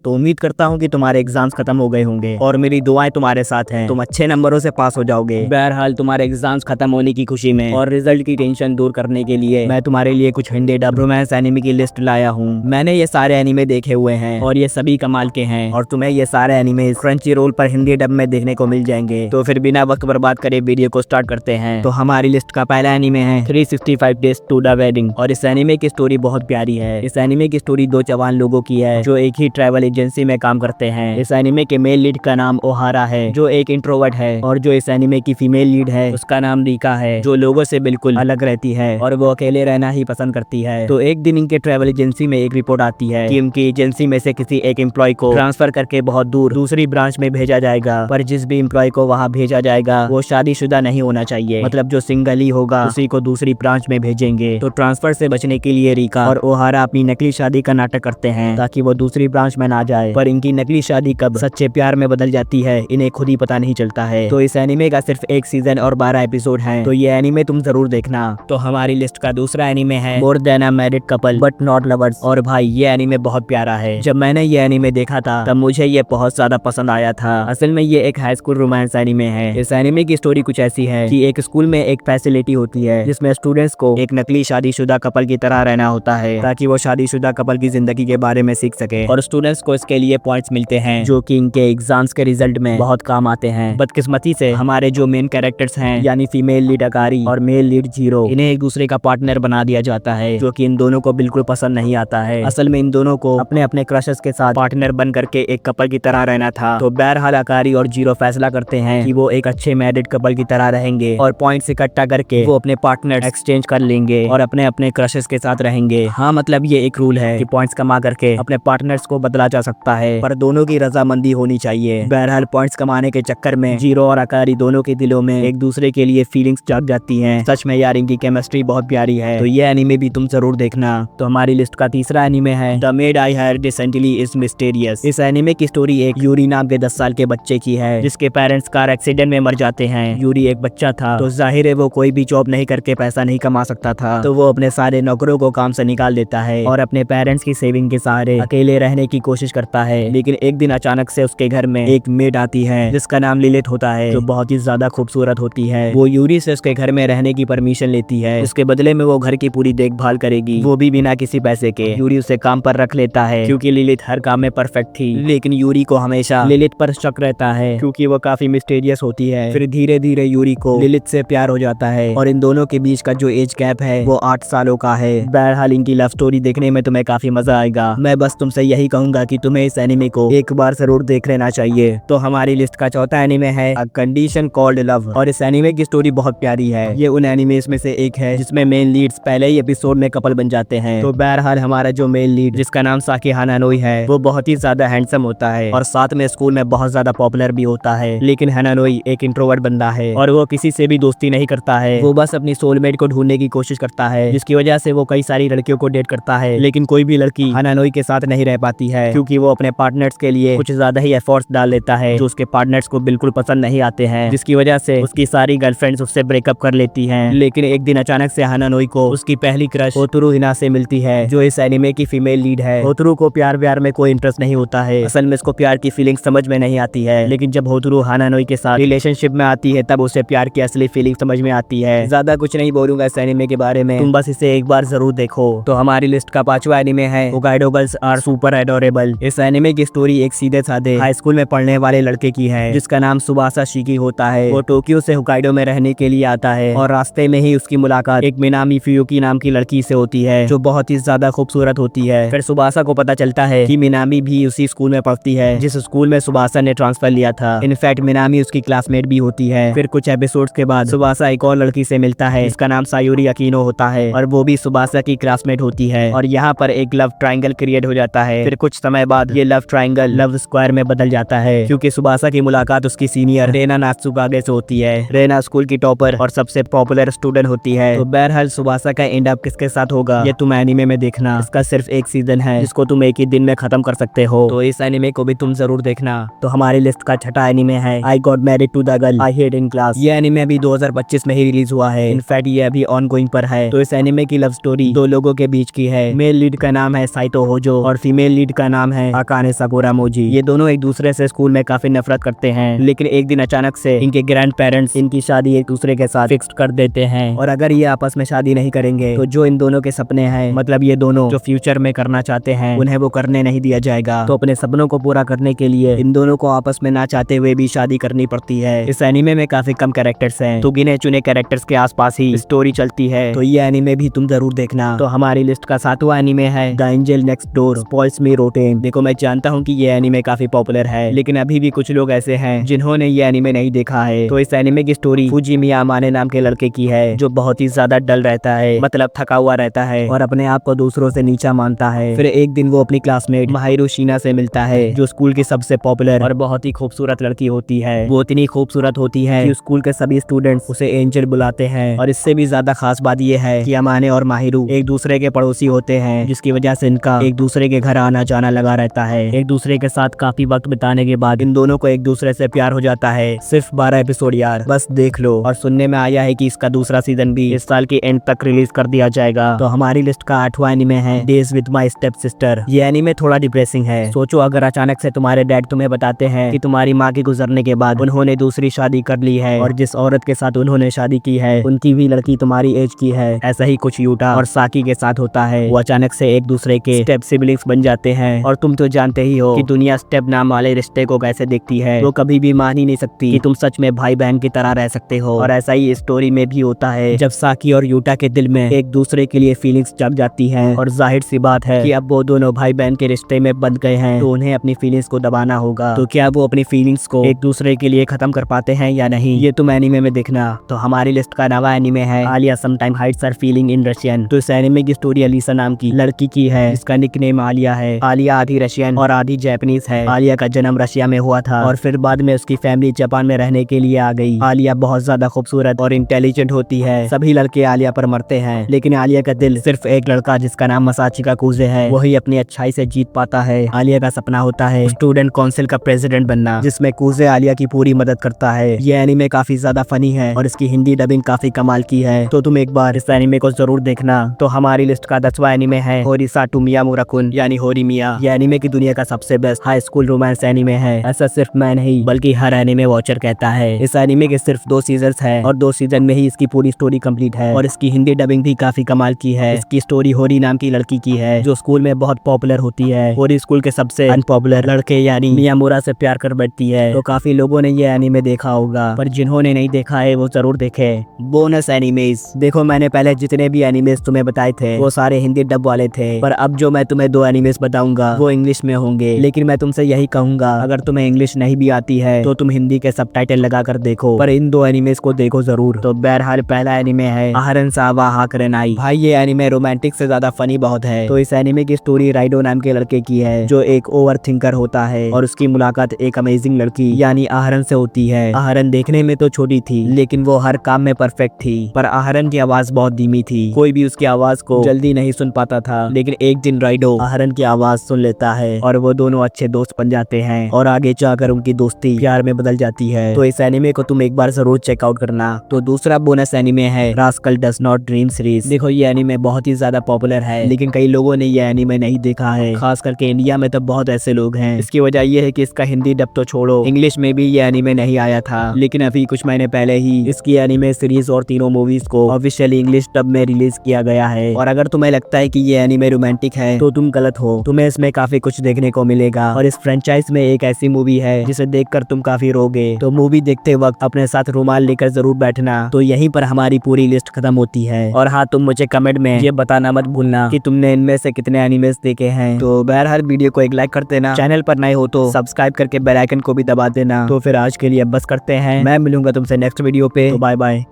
तो उम्मीद करता हूँ कि तुम्हारे एग्जाम्स खत्म हो गए होंगे और मेरी दुआएं तुम्हारे साथ हैं। तुम अच्छे नंबरों से पास हो जाओगे। बहरहाल तुम्हारे एग्जाम्स खत्म होने की खुशी में और रिजल्ट की टेंशन दूर करने के लिए मैं तुम्हारे लिए कुछ हिंदी डब रोमांस एनिमे की लिस्ट लाया हूँ। मैंने ये सारे एनिमे देखे हुए हैं और ये सभी कमाल के हैं और तुम्हें ये सारे एनिमे क्रंची रोल पर हिंदी डब में देखने को मिल जाएंगे। तो फिर बिना वक्त बर्बाद करे वीडियो को स्टार्ट करते हैं। तो हमारी लिस्ट का पहला एनिमे है 365 डेज टू द वेडिंग और इस एनिमे की स्टोरी बहुत प्यारी है। इस एनिमे की स्टोरी दो जवान लोगों की है जो एक ही ट्रैवल एजेंसी में काम करते हैं। इस एनिमे के मेल लीड का नाम ओहारा है जो एक इंट्रोवर्ट है और जो इस एनिमे की फीमेल लीड है उसका नाम रिका है जो लोगों से बिल्कुल अलग रहती है और वो अकेले रहना ही पसंद करती है। तो एक दिन इनके ट्रैवल एजेंसी में एक रिपोर्ट आती है कि उनकी एजेंसी में से किसी एक एम्प्लॉय को ट्रांसफर करके बहुत दूर दूसरी ब्रांच में भेजा जाएगा, पर जिस भी एम्प्लॉय को वहाँ भेजा जाएगा वो शादीशुदा नहीं होना चाहिए, मतलब जो सिंगल ही होगा उसी को दूसरी ब्रांच में भेजेंगे। तो ट्रांसफर से बचने के लिए रिका और ओहारा अपनी नकली शादी का नाटक करते हैं ताकि वो दूसरी ब्रांच में ना जाए, पर इनकी नकली शादी कब सच्चे प्यार में बदल जाती है इन्हें खुद ही पता नहीं चलता है। तो इस एनिमे का सिर्फ एक सीजन और 12 एपिसोड हैं, तो ये एनिमे तुम जरूर देखना। तो हमारी लिस्ट का दूसरा एनिमे है more than a married couple but not lovers और भाई ये एनिमे बहुत प्यारा है। जब मैंने ये एनिमे देखा था तब मुझे ये बहुत ज्यादा पसंद आया था। असल में ये एक हाई स्कूल रोमांस एनिमे है। इस एनिमे की स्टोरी कुछ ऐसी है कि एक स्कूल में एक फैसिलिटी होती है जिसमें स्टूडेंट्स को एक नकली शादीशुदा कपल की तरह रहना होता है ताकि वो शादीशुदा कपल की जिंदगी के बारे में सीख सके और स्टूडेंट्स को इसके लिए पॉइंट्स मिलते हैं जो कि इनके एग्जाम्स के रिजल्ट में बहुत काम आते हैं। बदकिस्मती से हमारे जो मेन कैरेक्टर्स हैं यानी फीमेल लीड अकारी और मेल लीड जीरो, इन्हें एक दूसरे का पार्टनर बना दिया जाता है जो कि इन दोनों को बिल्कुल पसंद नहीं आता है। असल में इन दोनों को अपने अपने क्रशेस के साथ पार्टनर बन करके एक कपल की तरह रहना था। तो बहरहाल अकारी और जीरो फैसला करते हैं कि वो एक अच्छे मैरिड कपल की तरह रहेंगे और पॉइंट्स इकट्ठा करके वो अपने पार्टनर एक्सचेंज कर लेंगे और अपने अपने क्रशेस के साथ रहेंगे। हाँ, मतलब ये एक रूल है कि पॉइंट्स कमा करके अपने पार्टनर्स को बदला जा सकता है, पर दोनों की रजामंदी होनी चाहिए। बहरहाल पॉइंट्स कमाने के चक्कर में जीरो और अकारी दोनों के दिलों में एक दूसरे के लिए फीलिंग्स जाग जाती हैं। सच में यार इनकी केमिस्ट्री बहुत प्यारी है। तो ये एनिमे भी तुम जरूर देखना। तो हमारी लिस्ट का तीसरा एनिमे है the made I hired recently is mysterious. इस एनिमे की स्टोरी एक यूरी नाम के 10 साल के बच्चे की है जिसके पेरेंट्स कार एक्सीडेंट में मर जाते हैं। यूरी एक बच्चा था तो जाहिर है वो कोई भी जॉब नहीं करके पैसा नहीं कमा सकता था, तो वो अपने सारे नौकरों को काम से निकाल देता है और अपने पेरेंट्स की सेविंग के सहारे अकेले रहने की कोशिश करता है। लेकिन एक दिन अचानक से उसके घर में एक मेड आती है जिसका नाम लिलित होता है जो बहुत ही ज्यादा खूबसूरत होती है। वो यूरी से उसके घर में रहने की परमिशन लेती है, इसके बदले में वो घर की पूरी देखभाल करेगी, वो भी बिना किसी पैसे के। यूरी उसे काम पर रख लेता है क्योंकि लिलित हर काम में परफेक्ट थी, लेकिन यूरी को हमेशा लिलित पर शक रहता है क्योंकि वो काफी मिस्टीरियस होती है। फिर धीरे धीरे यूरी को लिलित से प्यार हो जाता है और इन दोनों के बीच का जो एज गैप है वो 8 सालों का है। बहरहाल इनकी लव स्टोरी देखने में तुम्हें काफी मजा आएगा। मैं बस तुमसे यही कहूंगा कि तुम्हें इस एनिमे को एक बार जरूर देख लेना चाहिए। तो हमारी लिस्ट का चौथा एनिमे है अ कंडीशन कॉल्ड लव और इस एनिमे की स्टोरी बहुत प्यारी है। ये उन एनिमेस में से एक है जिसमें मेन लीड्स पहले ही एपिसोड में कपल बन जाते हैं। तो बहरहाल हमारा जो मेन लीड जिसका नाम साकी हानानोई है वो बहुत ही ज्यादा हैंडसम होता है और साथ में स्कूल में बहुत ज्यादा पॉपुलर भी होता है। लेकिन हानानोई एक इंट्रोवर्ट बंदा है और वो किसी से भी दोस्ती नहीं करता है, वो बस अपनी सोलमेट को ढूंढने की कोशिश करता है जिसकी वजह से वो कई सारी लड़कियों को डेट करता है। लेकिन कोई भी लड़की हानानोई के साथ नहीं रह पाती है क्योंकि वो अपने पार्टनर्स के लिए कुछ ज्यादा ही एफर्ट्स डाल लेता है जो उसके पार्टनर्स को बिल्कुल पसंद नहीं आते हैं, जिसकी वजह से उसकी सारी गर्लफ्रेंड्स उससे ब्रेकअप कर लेती हैं। लेकिन एक दिन अचानक से हानानोई को उसकी पहली क्रश होतुरु हिना से मिलती है जो इस एनिमे की फीमेल लीड है। होतुरु को प्यार व्यार में कोई इंटरेस्ट नहीं होता है, असल में इसको प्यार की फीलिंग समझ में नहीं आती है। लेकिन जब होतुरु हानानोई के साथ रिलेशनशिप में आती है तब उसे प्यार की असली फीलिंग समझ में आती है। ज्यादा कुछ नहीं बोलूंगा इस एनिमे के बारे में, तुम बस इसे एक बार जरूर देखो। तो हमारी लिस्ट का पांचवा एनिमे है Hokkaido girls are super adorable. इस एनिमे की स्टोरी एक सीधे साधे हाई स्कूल में पढ़ने वाले लड़के की है जिसका नाम सुबासा शिकी होता है। वो टोक्यो से होकाइडो में रहने के लिए आता है और रास्ते में ही उसकी मुलाकात एक मिनामी फ्यूकी नाम की लड़की से होती है जो बहुत ही ज्यादा खूबसूरत होती है। फिर सुबासा को पता चलता है कि मिनामी भी उसी स्कूल में पढ़ती है जिस स्कूल में सुबासा ने ट्रांसफर लिया था। इनफैक्ट मिनामी उसकी क्लासमेट भी होती है। फिर कुछ एपिसोड्स के बाद सुबासा एक और लड़की से मिलता है जिसका नाम सायूरी अकीनो होता है और वो भी सुबासा की क्लासमेट होती है और यहाँ पर एक लव ट्रायंगल क्रिएट हो जाता है। फिर कुछ समय बाद ये लव ट्रायंगल लव स्क्वायर में बदल जाता है क्योंकि सुबासा की मुलाकात उसकी सीनियर रेना नात्सुकागे से होती है। रेना स्कूल की टॉपर और सबसे पॉपुलर स्टूडेंट होती है। तो बहरहाल सुबासा का एंड अप किसके साथ होगा ये तुम एनिमे में देखना। इसका सिर्फ एक सीजन है जिसको तुम एक ही दिन में खत्म कर सकते हो, तो इस एनिमे को भी तुम जरूर देखना। तो हमारी लिस्ट का छठा एनिमे है I got married to the girl I hate in class. ये एनिमे अभी 2025 में ही रिलीज हुआ है। इनफैक्ट ये अभी ऑन गोइंग पर है। तो इस एनिमे की लव स्टोरी दो लोगों के बीच की है। मेल लीड का नाम है साइतो होजो और फीमेल लीड का नाम है अकाने साकुरामोजी। ये दोनों एक दूसरे से स्कूल में काफी नफरत करते हैं, लेकिन एक दिन अचानक से इनके ग्रैंड पेरेंट्स इनकी शादी एक दूसरे के साथ फिक्स कर देते हैं। और अगर ये आपस में शादी नहीं करेंगे तो जो इन दोनों के सपने हैं, मतलब ये दोनों जो फ्यूचर में करना चाहते हैं, उन्हें वो करने नहीं दिया जाएगा। तो अपने सपनों को पूरा करने के लिए इन दोनों को आपस में ना चाहते हुए भी शादी करनी पड़ती है। इस एनीमे में काफी कम कैरेक्टर्स हैं, तो गिने चुने कैरेक्टर्स के आसपास ही स्टोरी चलती है। तो ये एनीमे भी तुम जरूर देखना। तो हमारी लिस्ट का 7वां एनीमे है the angel next door spoils me rotten. देखो मैं जानता हूँ कि ये एनीमे काफी पॉपुलर है, लेकिन अभी भी कुछ लोग ऐसे हैं जिन्होंने ये एनीमे नहीं देखा है। तो इस एनीमे की स्टोरी फुजिमिया अमाने नाम के लड़के की है, जो बहुत ही ज्यादा डल रहता है, मतलब थका हुआ रहता है और अपने आप को दूसरों से नीचा मानता है। फिर एक दिन वो अपनी क्लासमेट माहिरू शीना से मिलता है, जो स्कूल की सबसे पॉपुलर और बहुत ही खूबसूरत लड़की होती है। वो इतनी खूबसूरत होती है कि स्कूल के सभी स्टूडेंट्स उसे एंजल बुलाते हैं। और इससे भी ज्यादा खास बात ये है कि अमाने और माहिरू एक दूसरे के पड़ोसी होते हैं, जिसकी वजह से इनका एक दूसरे के घर आना जाना लगा रहता है। एक दूसरे के साथ काफी वक्त बिताने के बाद इन दोनों को एक दूसरे से प्यार हो जाता है। सिर्फ 12 एपिसोड यार, बस देख लो। और सुनने में आया है कि इसका दूसरा सीजन भी इस साल के एंड तक रिलीज कर दिया जाएगा। तो हमारी लिस्ट का 8वां एनीमे है days with my step sister. ये एनीमे थोड़ा डिप्रेसिंग है। सोचो अगर अचानक से तुम्हारे डैड तुम्हें बताते हैं कि तुम्हारी माँ के गुजरने के बाद उन्होंने दूसरी शादी कर ली है, और जिस औरत के साथ उन्होंने शादी की है उनकी भी लड़की तुम्हारी एज की है। ऐसा ही कुछ यूटा और साकी के साथ होता है। वो अचानक से एक दूसरे के स्टेप सिबलिंग्स बन जाते हैं। और तुम तो जानते ही हो कि दुनिया स्टेप नाम वाले रिश्ते को कैसे देखती है। वो कभी भी मान ही नहीं सकती कि तुम सच में भाई बहन की तरह रह सकते हो। और ऐसा ही स्टोरी में भी होता है, जब साकी और यूटा के दिल में एक दूसरे के लिए फीलिंग्स जग जाती हैं। और जाहिर सी बात है कि अब वो दोनों भाई बहन के रिश्ते में बंध गए हैं, तो उन्हें अपनी फीलिंग्स को दबाना होगा। तो क्या वो अपनी फीलिंग्स को एक दूसरे के लिए खत्म कर पाते हैं या नहीं, ये तुम एनीमे में देखना। तो हमारी लिस्ट का 9वां एनीमे है Alya sometimes hides her feeling in Russian. तो इस एनीमे की स्टोरी अलीसा नाम की लड़की की है, जिसका निकनेम आलिया है। आलिया आधी रशियन और आधी जापानीज है। आलिया का जन्म रशिया में हुआ था और फिर बाद में उसकी फैमिली जापान में रहने के लिए आ गई। आलिया बहुत ज्यादा खूबसूरत और इंटेलिजेंट होती है। सभी लड़के आलिया पर मरते हैं, लेकिन आलिया का दिल सिर्फ एक लड़का जिसका नाम मसाचिका कुजे है, वही अपनी अच्छाई से जीत पाता है। आलिया का सपना होता है स्टूडेंट काउंसिल का प्रेसिडेंट बनना, जिसमें कुजे आलिया की पूरी मदद करता है। ये एनीमे काफी ज्यादा फनी है और इसकी हिंदी डबिंग काफी कमाल की है। तो तुम एक बार इस एनीमे को जरूर देखना। तो हमारी लिस्ट का 10वां एनीमे है होरीसाटू मियामुराकुन यानी होरीमिया। ये एनीमे की दुनिया का सबसे best high school romance anime है। ऐसा सिर्फ मैं नहीं बल्कि हर एनीमे वॉचर कहता है। इस एनीमे के सिर्फ 2 सीजन्स हैं और 2 सीजन में ही इसकी पूरी स्टोरी कंप्लीट है। और इसकी हिंदी डबिंग भी काफी कमाल की है। इसकी स्टोरी होरी नाम की लड़की की है, जो स्कूल में बहुत पॉपुलर होती है। होरी स्कूल के सबसे अनपॉपुलर लड़के यानी मियामुरा से प्यार कर बैठती है। तो काफी लोगों ने ये एनीमे देखा होगा, पर जिन्होंने नहीं देखा है वो जरूर देखे। बोनस एनीमेज। देखो मैंने पहले जितने भी एनीमेज तुम्हें बताए थे वो सारे हिंदी डब वाले थे, पर अब जो मैं तुम्हें 2 एनीमेज बताऊंगा वो इंग्लिश में होंगे। लेकिन मैं तुमसे यही कहूंगा, अगर तुम्हें इंग्लिश नहीं भी आती है तो तुम हिंदी के सबटाइटल लगा कर देखो, पर इन 2 एनीमेज को देखो जरूर। तो बहरहाल पहला एनीमे है आहरन सावा हाकरेनाई। भाई ये एनीमे रोमांटिक से ज्यादा फनी बहुत है। तो इस एनीमे की स्टोरी राइडो नाम के लड़के की है, जो एक ओवर थिंकर होता है और उसकी मुलाकात एक अमेजिंग लड़की यानी आहरन से होती है। आहरन देखने में तो छोटी थी, लेकिन वो हर काम में परफेक्ट थी। पर आहरन की आवाज बहुत धीमी थी, कोई भी उसकी आवाज को जल्दी नहीं सुन पाता था। लेकिन एक दिन राइडो आहरन की आवाज सुन लेता है और वो दोनों अच्छे दोस्त बन जाते हैं और आगे जाकर उनकी दोस्ती प्यार में बदल जाती है। तो इस एनीमे को तुम एक बार जरूर चेकआउट करना। तो दूसरा बोनस एनीमे है rascal does not dream series. देखो ये एनीमे बहुत ही ज्यादा पॉपुलर है, लेकिन कई लोगों ने ये एनीमे नहीं देखा है, खास करके इंडिया में तो बहुत ऐसे लोग हैं। इसकी वजह ये है कि इसका हिंदी डब तो छोड़ो, इंग्लिश में भी ये एनीमे नहीं आया था। लेकिन अभी कुछ महीने पहले ही इसकी एनीमे सीरीज और 3 मूवीज को ऑफिशियली इंग्लिश डब में रिलीज किया गया है। और अगर तुम्हें लगता है कि ये एनीमे रोमांटिक है तो तुम गलत हो, तुम्हें इसमें काफी कुछ देखने को मिलेगा। और इस फ्रेंचाइज में एक ऐसी मूवी है जिसे देखकर तुम काफी रोगे। तो मूवी देखते वक्त अपने साथ रुमाल लेकर जरूर बैठना। तो यहीं पर हमारी पूरी लिस्ट खत्म होती है। और हाँ, तुम मुझे कमेंट में ये बताना मत भूलना कि तुमने इनमें से कितने एनिमेस देखे हैं। तो बहरहाल वीडियो को एक लाइक कर देना, चैनल पर नए हो तो सब्सक्राइब करके बेल आइकन को भी दबा देना। तो फिर आज के लिए बस करते हैं, मैं मिलूंगा तुमसे नेक्स्ट वीडियो पे। तो बाय बाय।